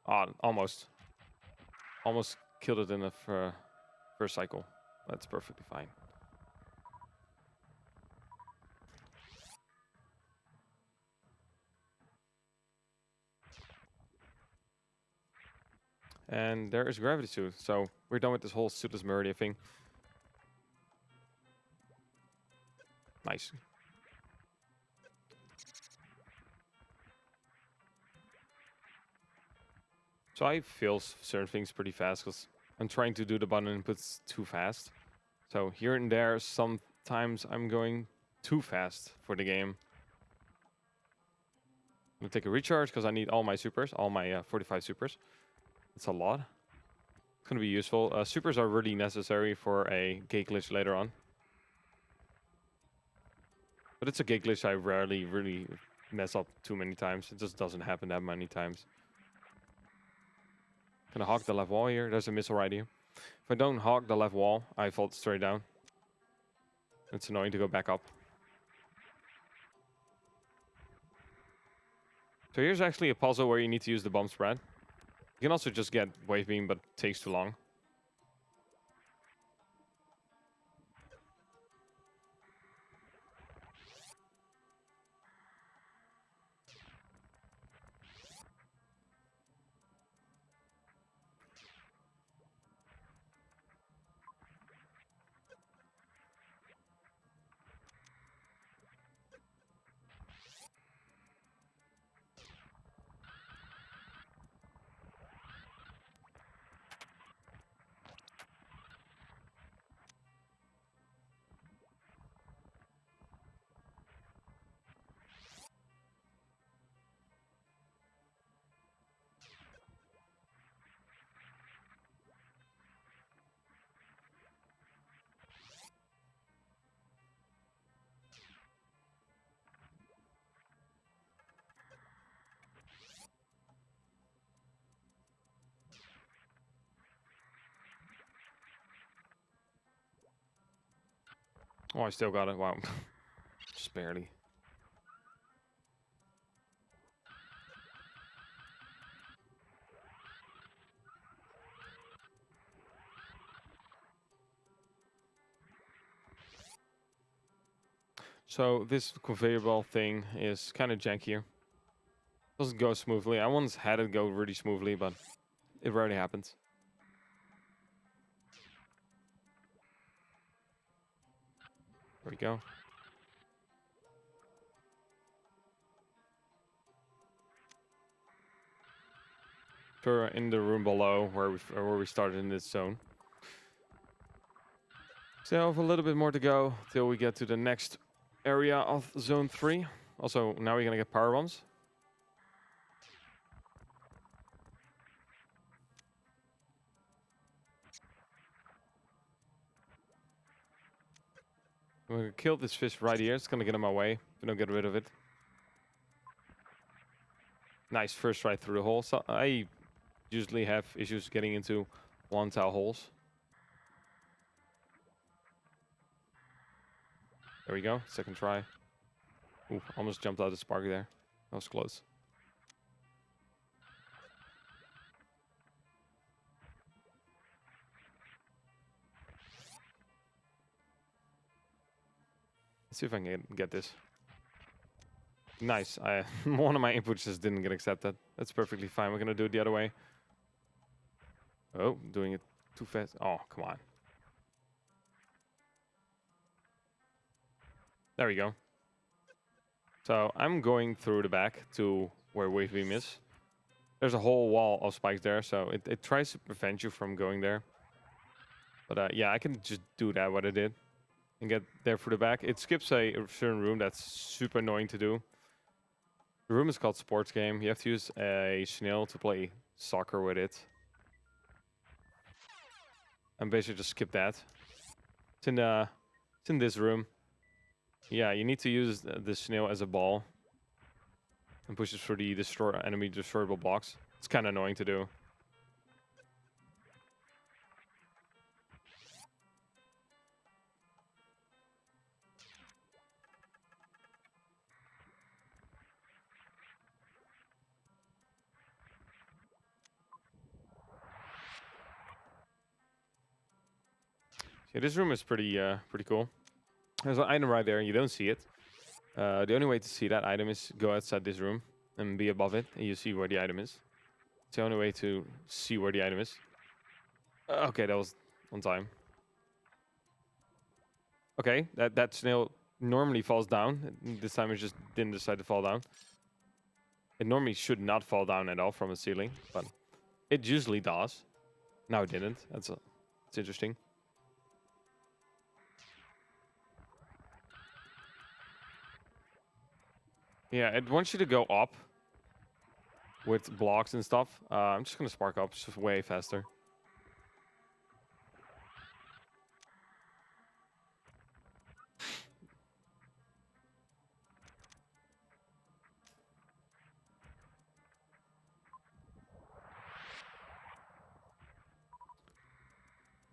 Almost. Almost killed it in the first cycle. That's perfectly fine. And there is gravity suit. So we're done with this whole Suitless Meridian thing. Nice. So I feel certain things pretty fast because I'm trying to do the button inputs too fast. So here and there, sometimes I'm going too fast for the game. I'm gonna take a recharge because I need all my supers, all my 45 supers. It's a lot. It's gonna be useful. Supers are really necessary for a gate glitch later on. But it's a gate glitch I rarely really mess up too many times. It just doesn't happen that many times. Gonna hog the left wall here. There's a missile right here. If I don't hog the left wall, I fall straight down. It's annoying to go back up. So here's actually a puzzle where you need to use the bomb spread. You can also just get wave beam, but it takes too long. Oh, I still got it. Wow. Just barely. So this conveyor belt thing is kind of jankier. Doesn't go smoothly. I once had it go really smoothly, but it rarely happens. There we go. We're in the room below where we started in this zone. So I have a little bit more to go till we get to the next area of zone 3. Also, now we're gonna get power bombs. I'm gonna kill this fish right here. It's gonna get in my way if I don't get rid of it. Nice first try through the hole. So I usually have issues getting into one-tile holes. There we go. Second try. Ooh, almost jumped out of the spark there. That was close. Let's see if I can get this. Nice. One of my inputs just didn't get accepted. That's perfectly fine. We're gonna do it the other way. Oh, doing it too fast. Oh, come on. There we go. So I'm going through the back to where wave beam is. There's a whole wall of spikes there, so it tries to prevent you from going there. But yeah, I can just do that, what I did, and get there through the back. It skips a certain room that's super annoying to do. The room is called Sports Game. You have to use a snail to play soccer with it. And basically just skip that. It's in this room. Yeah, you need to use the snail as a ball and push it through the enemy destroyable blocks. It's kind of annoying to do. Yeah, this room is pretty cool. There's an item right there, and you don't see it. The only way to see that item is go outside this room and be above it, and you see where the item is. It's the only way to see where the item is. Okay, that was on time. Okay, that snail normally falls down. This time it just didn't decide to fall down. It normally should not fall down at all from the ceiling, but it usually does. Now it didn't. It's interesting. Yeah, it wants you to go up with blocks and stuff. I'm just gonna spark up, it's just way faster.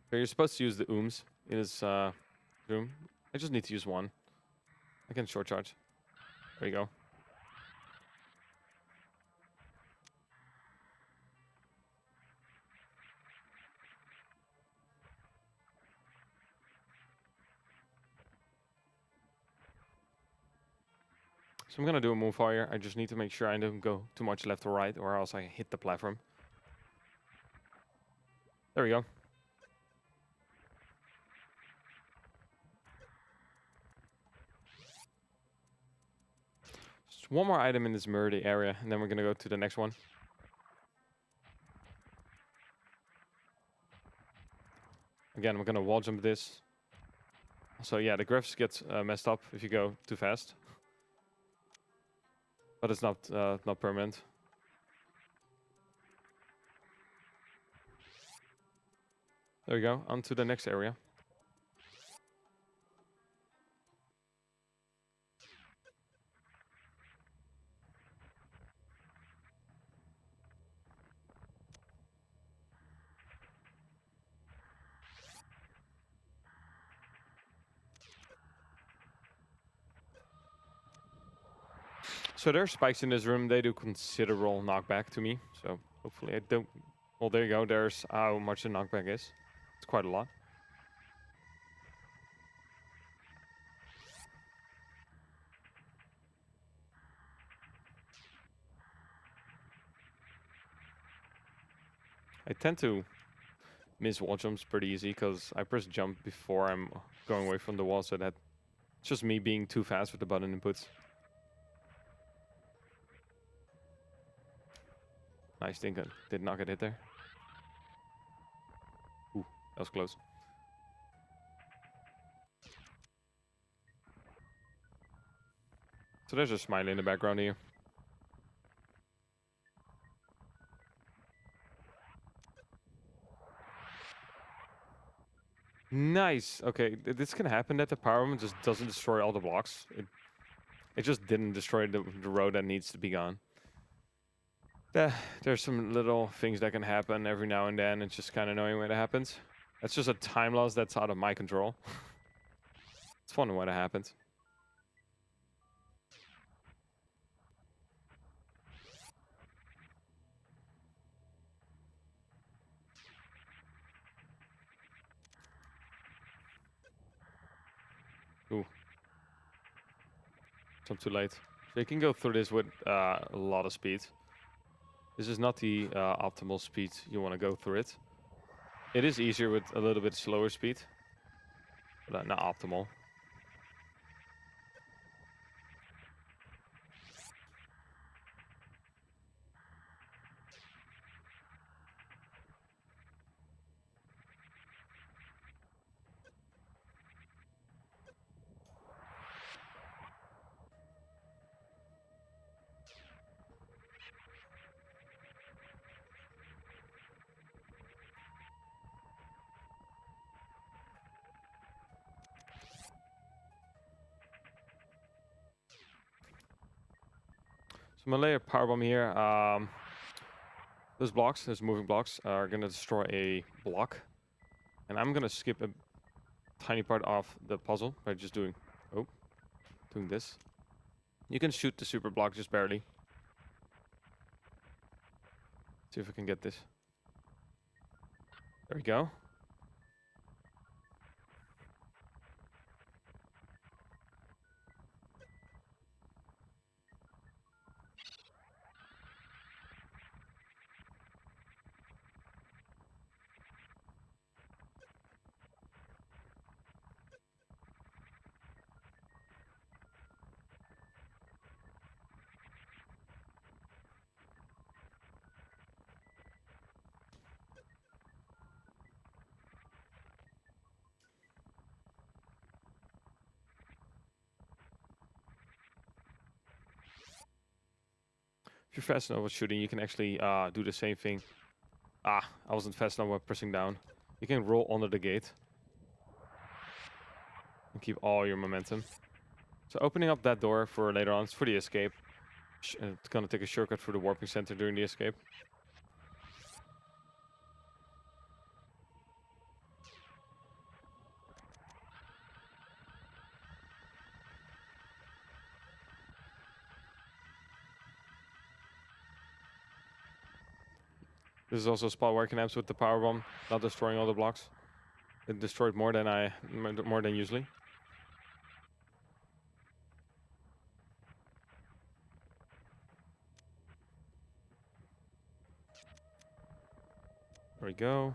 So you're supposed to use the ooms in this room. I just need to use one. I can short charge. There you go. So I'm gonna do a move fire. I just need to make sure I don't go too much left or right, or else I hit the platform. There we go. Just one more item in this murder area, and then we're gonna go to the next one. Again, we're gonna wall jump this. So yeah, the graphics gets messed up if you go too fast, but it's not permanent. There we go. On to the next area. So there are spikes in this room. They do considerable knockback to me. So hopefully I don't... Well, there you go. There's how much the knockback is. It's quite a lot. I tend to miss wall jumps pretty easy because I press jump before I'm going away from the wall. So that's just me being too fast with the button inputs. Nice thing. I did not get hit there. Ooh, that was close. So there's a smiley in the background here. Nice. Okay, this can happen that the power movement just doesn't destroy all the blocks. It just didn't destroy the road that needs to be gone. There's some little things that can happen every now and then. It's just kind of annoying when it happens. That's just a time loss that's out of my control. It's fun when it happens. Ooh. It's too late. So you can go through this with a lot of speed. This is not the optimal speed you want to go through it. It is easier with a little bit slower speed, but not optimal. So I'm gonna lay a power bomb here. Those blocks, those moving blocks, are gonna destroy a block, and I'm gonna skip a tiny part of the puzzle by just doing this. You can shoot the super block just barely. See if I can get this. There we go. If you're fast enough with shooting, you can actually do the same thing. I wasn't fast enough with pressing down. You can roll under the gate and keep all your momentum. So opening up that door for later on, it's for the escape. It's gonna take a shortcut through the warping center during the escape. This is also a spot where I can amps with the power bomb, not destroying all the blocks. It destroyed more than usually. There we go.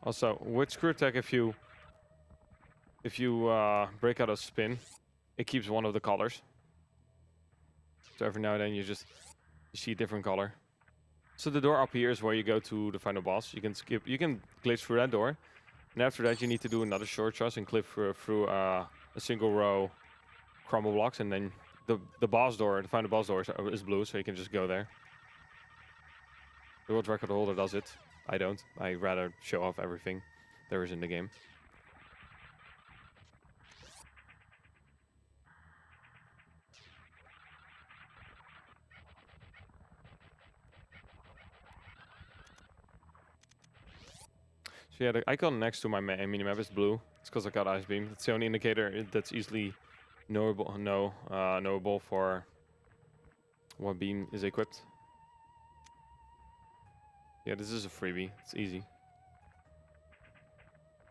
Also, with screw attack, if you break out a spin, it keeps one of the colors. So every now and then you see a different color. So the door up here is where you go to the final boss. You can glitch through that door, and after that you need to do another short shot and clip through a single row crumble blocks, and then the boss door, the final boss door is blue, so you can just go there. The world record holder does it. I don't. I rather show off everything there is in the game. So yeah, the icon next to my minimap is blue. It's because I got Ice Beam. It's the only indicator that's easily knowable for what beam is equipped. Yeah, this is a freebie. It's easy.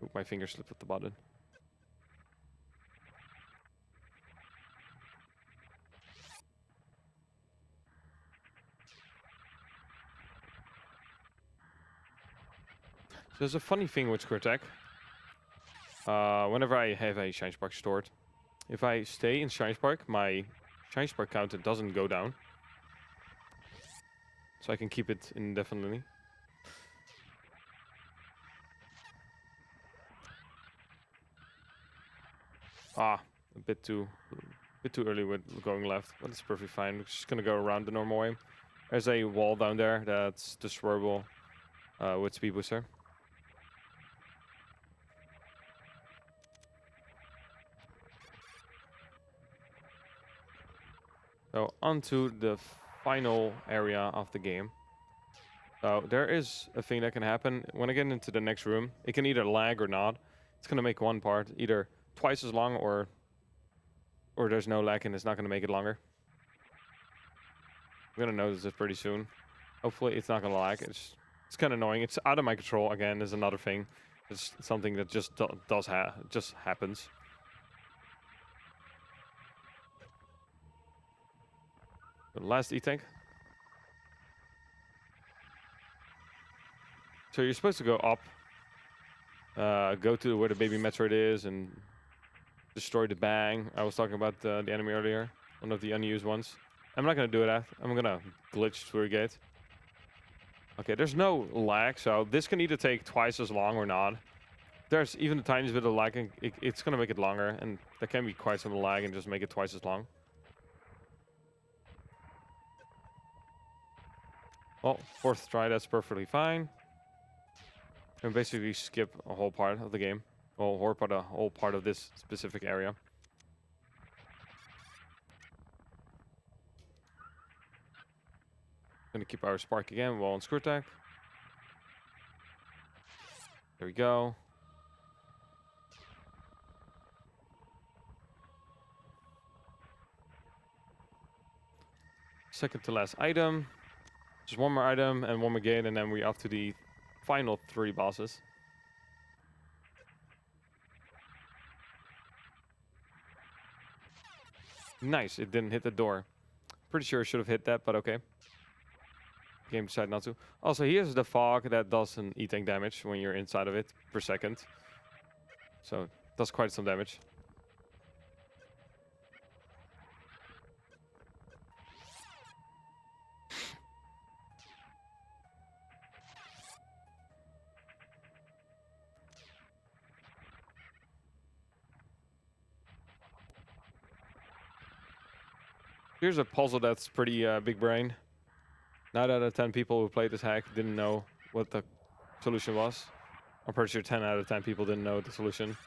Oop, my finger slipped at the button. So there's a funny thing with Squirt Attack. Whenever I have a Shine Spark stored, if I stay in Shine Spark, my Shine Spark counter doesn't go down. So I can keep it indefinitely. A bit too early with going left, but it's perfectly fine. We're just gonna go around the normal way. There's a wall down there that's destroyable with Speed Booster. So onto the final area of the game. So there is a thing that can happen when I get into the next room. It can either lag or not. It's gonna make one part either twice as long or there's no lag and it's not gonna make it longer. I'm gonna notice this pretty soon. Hopefully it's not gonna lag. It's kind of annoying. It's out of my control again. Is another thing. It's something that just happens. The last E-tank. So you're supposed to go up, go to where the baby Metroid is, and destroy the bang. I was talking about the enemy earlier, one of the unused ones. I'm not gonna do that. I'm gonna glitch through a gate. Okay, there's no lag, so this can either take twice as long or not. There's even the tiniest bit of lag, and it's gonna make it longer, and there can be quite some lag and just make it twice as long. Well, fourth try, that's perfectly fine. And basically skip a whole part of the game. Well, a whole part of this specific area. Gonna keep our spark again while on screw attack. There we go. Second to last item. Just one more item and one more gate, and then we're off to the final 3 bosses. Nice, it didn't hit the door. Pretty sure it should have hit that, but okay. Game decided not to. Also, here's the fog that does an E-tank damage when you're inside of it per second. So, it does quite some damage. Here's a puzzle that's pretty big brain. 9 out of 10 people who played this hack didn't know what the solution was. I'm pretty sure 10 out of 10 people didn't know the solution.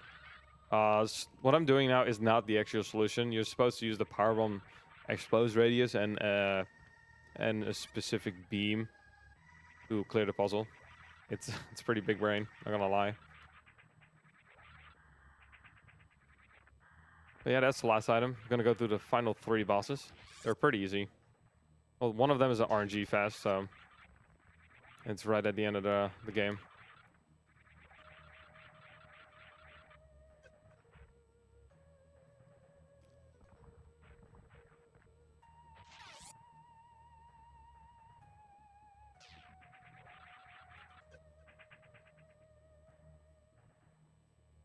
What I'm doing now is not the actual solution. You're supposed to use the power bomb explodes radius and a specific beam to clear the puzzle. It's pretty big brain, not gonna lie. But yeah, that's the last item. I'm gonna go through the final 3 bosses. They're pretty easy. Well, one of them is an RNG fast, so it's right at the end of the game.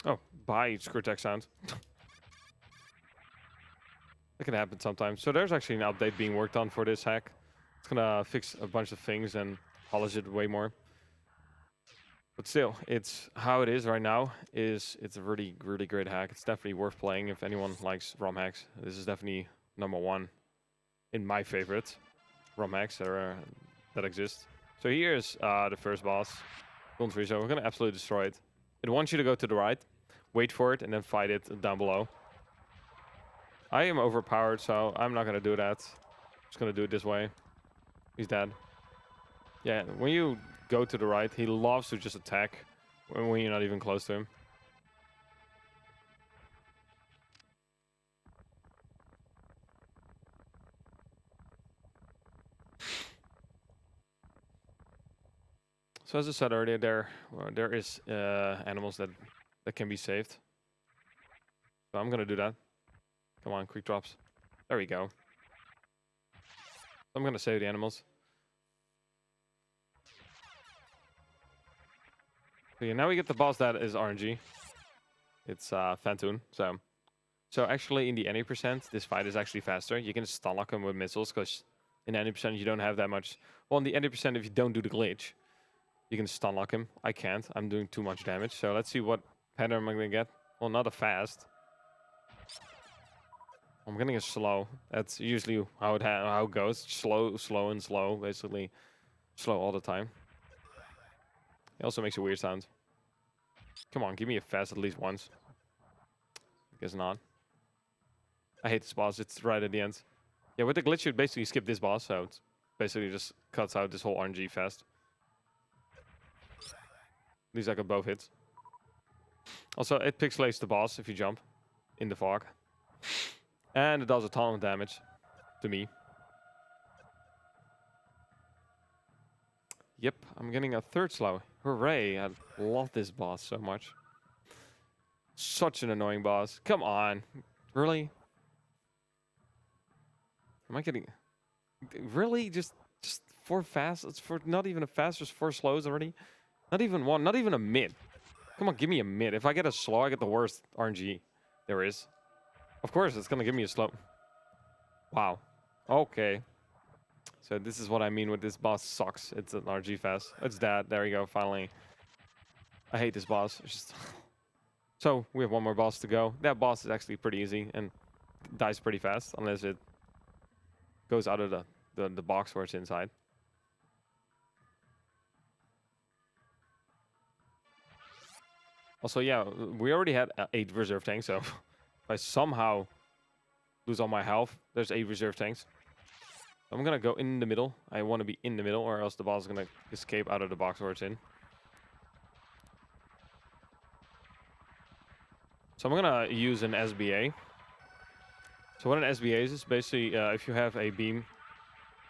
Oh, bye, screw tech sound. That can happen sometimes. So there's actually an update being worked on for this hack. It's gonna fix a bunch of things and polish it way more. But still, it's how it is right now. It's a really, really great hack. It's definitely worth playing if anyone likes ROM hacks. This is definitely #1 in my favorite ROM hacks that exist. So here's the first boss, Golden Tree. So we're gonna absolutely destroy it. It wants you to go to the right, wait for it, and then fight it down below. I am overpowered, so I'm not gonna do that. Just gonna do it this way. He's dead. Yeah, when you go to the right, he loves to just attack when you're not even close to him. So as I said earlier, there is animals that can be saved. So I'm gonna do that. Come on, quick drops. There we go. I'm gonna save the animals. So yeah, now we get the boss that is RNG. It's Phantoon. So actually in the 90%, this fight is actually faster. You can stun lock him with missiles, because in 90% you don't have that much. Well, in the 90% if you don't do the glitch, you can stun lock him. I can't. I'm doing too much damage. So let's see what pattern I'm gonna get. Well, not a fast. I'm getting a slow. That's usually how it goes. Slow, slow, and slow. Basically, slow all the time. It also makes a weird sound. Come on, give me a fast at least once. Guess not. I hate this boss. It's right at the end. Yeah, with the glitch, you basically skip this boss, so it basically just cuts out this whole RNG fast. At least I got both hits. Also, it pixelates the boss if you jump in the fog. And it does a ton of damage to me. Yep, I'm getting a third slow. Hooray, I love this boss so much. Such an annoying boss. Come on. Really? Am I getting Really? Just 4 fast? It's for not even a fast, just 4 slows already? Not even one, not even a mid. Come on, give me a mid. If I get a slow, I get the worst RNG there is. Of course, it's gonna give me a slow. Wow. Okay. So this is what I mean with this boss sucks. It's an RG fast. It's that. There you go, finally. I hate this boss. It's just so we have one more boss to go. That boss is actually pretty easy and dies pretty fast unless it goes out of the box where it's inside. Also, yeah, we already had 8 reserve tanks, so if I somehow lose all my health, there's 8 reserve tanks. I'm gonna go in the middle. I want to be in the middle, or else the boss is gonna escape out of the box where it's in. So I'm gonna use an SBA. So what an SBA is basically if you have a beam,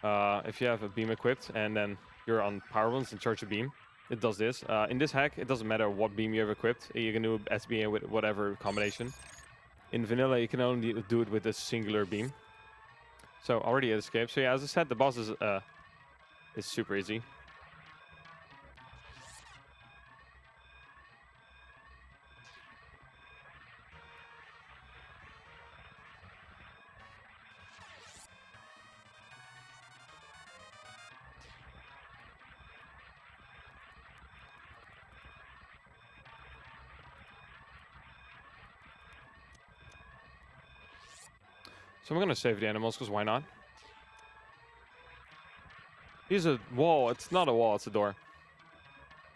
equipped, and then you're on power ones and charge a beam, it does this. In this hack, it doesn't matter what beam you have equipped. You can do SBA with whatever combination. In vanilla, you can only do it with a singular beam. So already it escaped. So yeah, as I said, the boss is super easy. So I'm gonna save the animals, because why not? Here's a wall. It's not a wall, it's a door.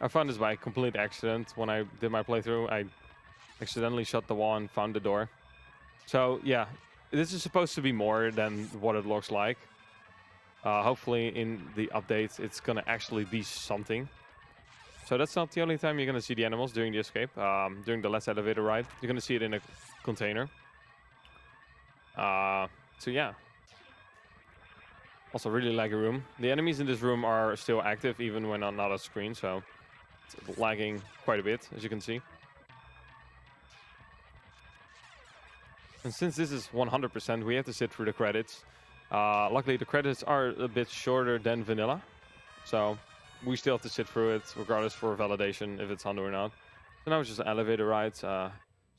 I found this by complete accident. When I did my playthrough, I accidentally shut the wall and found the door. So yeah, this is supposed to be more than what it looks like. Hopefully in the update, it's gonna actually be something. So that's not the only time you're gonna see the animals during the escape. During the last elevator ride, you're gonna see it in a container. So yeah. Also really like a room. The enemies in this room are still active even when not on screen, so it's lagging quite a bit, as you can see. And since this is 100%, we have to sit through the credits. Luckily, the credits are a bit shorter than vanilla, so we still have to sit through it, regardless for validation, if it's 100 or not. So now it's just an elevator ride, so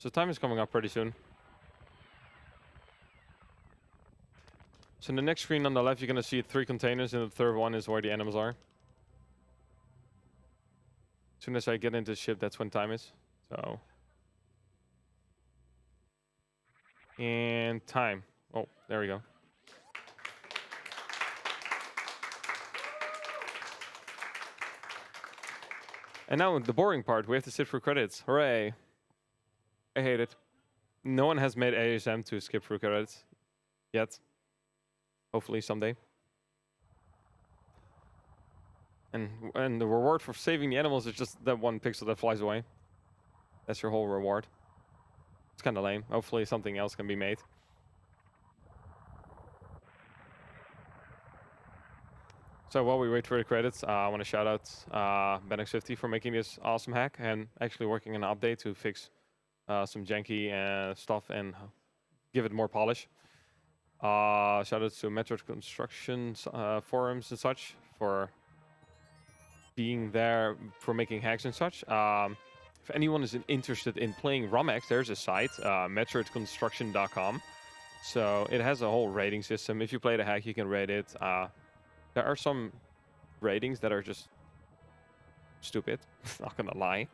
time is coming up pretty soon. So in the next screen on the left, you're going to see 3 containers, and the third one is where the animals are. As soon as I get into the ship, that's when time is. So. And time. Oh, there we go. And now the boring part, we have to sit through credits. Hooray. I hate it. No one has made ASM to skip through credits yet. Hopefully someday. And the reward for saving the animals is just that 1 pixel that flies away. That's your whole reward. It's kind of lame. Hopefully something else can be made. So while we wait for the credits, I want to shout out Benelux 50 for making this awesome hack and actually working on an update to fix some janky stuff and give it more polish. Shout out to Metroid construction forums and such for being there for making hacks and such. If anyone is interested in playing ROM hacks, there's a site, metroidconstruction.com. So it has a whole rating system. If you play the hack, you can rate it. There are some ratings that are just stupid, not gonna lie.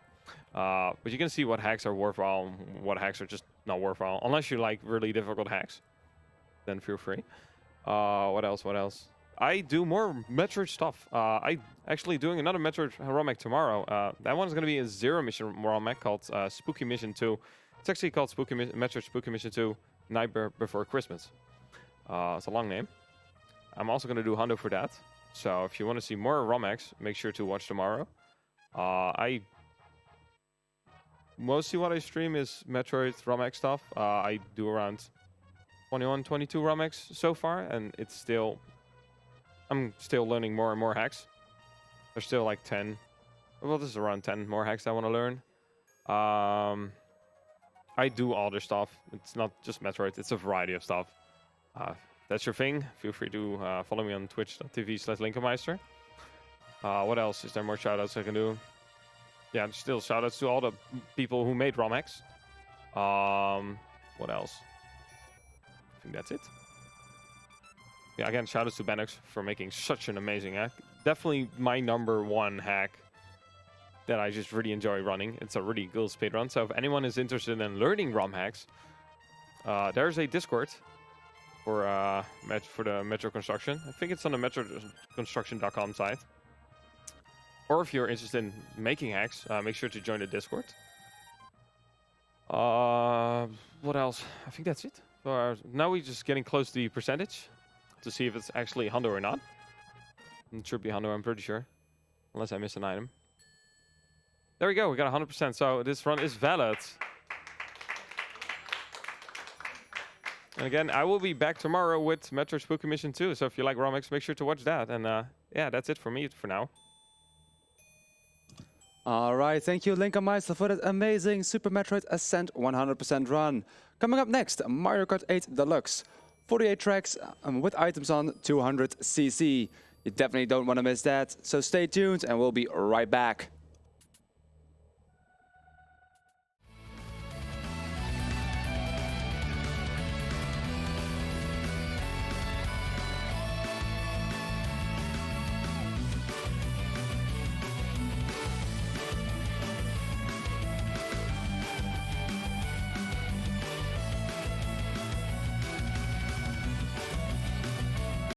But you can see what hacks are worthwhile and what hacks are just not worthwhile. Unless you like really difficult hacks, then feel free. What else? I do more Metroid stuff. I actually doing another Metroid ROM hack tomorrow. That one's gonna be a 0 mission ROM hack called Spooky Mission 2. It's actually called Metroid Spooky Mission 2 Night Before Christmas. It's a long name. I'm also going to do Hundo for that. So if you want to see more ROM hacks, make sure to watch tomorrow. Mostly what I stream is Metroid ROM hack stuff. I do around 21, 22 ROM hacks so far, and I'm still learning more and more hacks. There's still like 10. Well, there's around 10 more hacks I want to learn. I do other stuff. It's not just Metroid. It's a variety of stuff. that's your thing, feel free to follow me on twitch.tv/LinkaMeister. What else? Is there more shoutouts I can do? Yeah, still shoutouts to all the people who made ROM hacks. What else? I think that's it. Yeah, again, shoutouts to Benelux for making such an amazing hack. Definitely my #1 hack that I just really enjoy running. It's a really cool speedrun. So if anyone is interested in learning ROM hacks, there's a Discord for the Metro Construction. I think it's on the metroconstruction.com site. Or if you're interested in making hacks, make sure to join the Discord. What else? I think that's it. Now we're just getting close to the percentage to see if it's actually Hundo or not. It should be Hundo, I'm pretty sure. Unless I missed an item. There we go, we got 100%. So this run is valid. And again, I will be back tomorrow with Metro Spooky Mission 2. So if you like ROM hacks, make sure to watch that. And yeah, that's it for me for now. All right, thank you, LinkaMeister, for that amazing Super Metroid Ascent 100% run. Coming up next, Mario Kart 8 Deluxe. 48 tracks with items on 200cc. You definitely don't want to miss that, so stay tuned and we'll be right back.